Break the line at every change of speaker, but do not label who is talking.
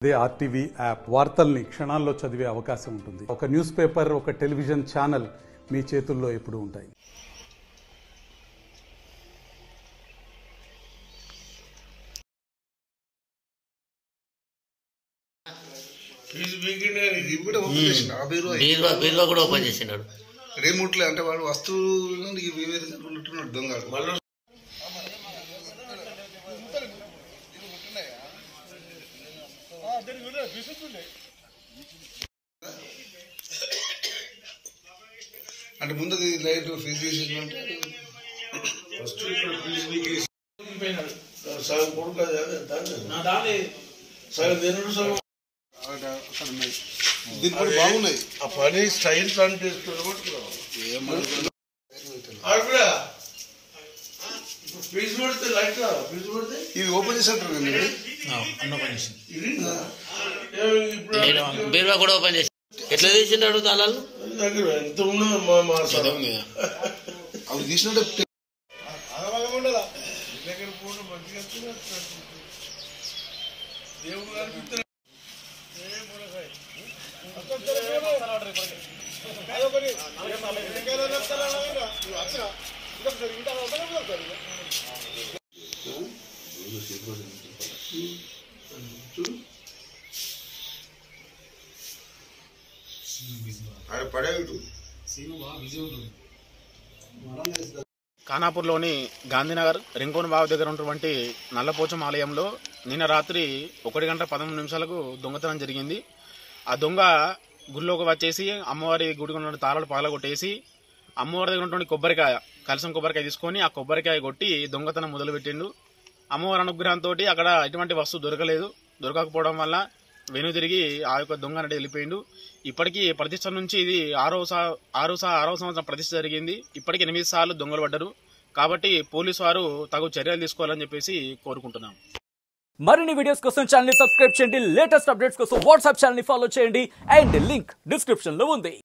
అదే RTV app వార్తల్ని క్షణాల్లో చదివే అవకాశం ఉంటుంది. ఒక న్యూస్ పేపర్, ఒక టెలివిజన్ ఛానల్ మీ చేతుల్లో ఎప్పుడూ ఉంటాయి.
కూడా ఓపెన్ చేసినాడు.
రేముట్లే అంటే వాడు వస్తువులు దొంగ అంటే ముందు లైట్ ఫీజు చేసిందంటే సగం కొడుకు దీని కూడా బాగున్నాయి. ఆ పని స్టైల్ ప్లాన్ చేస్తున్నాడు. ఇవి ఓపెన్ చేసినట్టు
బీరువా కూడా ఓపెన్ చేసి ఎట్లా తీసినాడు తాళాలు
ఎంత ఉన్నా అవి తీసినట్టు
ఖానాపూర్లోని గాంధీనగర్ రింకోన్ బావి దగ్గర ఉన్నటువంటి నల్లపోచం ఆలయంలో నిన్న రాత్రి 1:13 దొంగతనం జరిగింది. ఆ దొంగ గుడిలోకి వచ్చేసి అమ్మవారి గుడికి ఉన్న తాళాలు పగలగొట్టేసి అమ్మవారి దగ్గర ఉన్నటువంటి కొబ్బరికాయ, కలసం కొబ్బరికాయ తీసుకొని ఆ కొబ్బరికాయ కొట్టి దొంగతనం మొదలుపెట్టిండు. అమ్మవారి అనుగ్రహంతో అక్కడ ఎటువంటి వస్తువు దొరకలేదు. దొరకకపోవడం వల్ల వెనుదిరిగి ఆ యొక్క దొంగ అనేది వెళ్ళిపోయిండు. ఇప్పటికీ ప్రతిష్ట నుంచి ఇది ఆరవ సంవత్సరం ప్రతిష్ట జరిగింది. ఇప్పటికి 8 సార్లు దొంగలు పడ్డారు. కాబట్టి పోలీసు వారు తగు చర్యలు తీసుకోవాలని చెప్పేసి కోరుకుంటున్నాం.
మరిన్ని వీడియోస్ కోసం ఛానల్ ని సబ్స్క్రైబ్ చేయండి. లేటెస్ట్ అప్డేట్స్ కోసం వాట్సాప్ ఛానల్ ని ఫాలో చేయండి. అండ్ లింక్ డిస్క్రిప్షన్ లో ఉంది.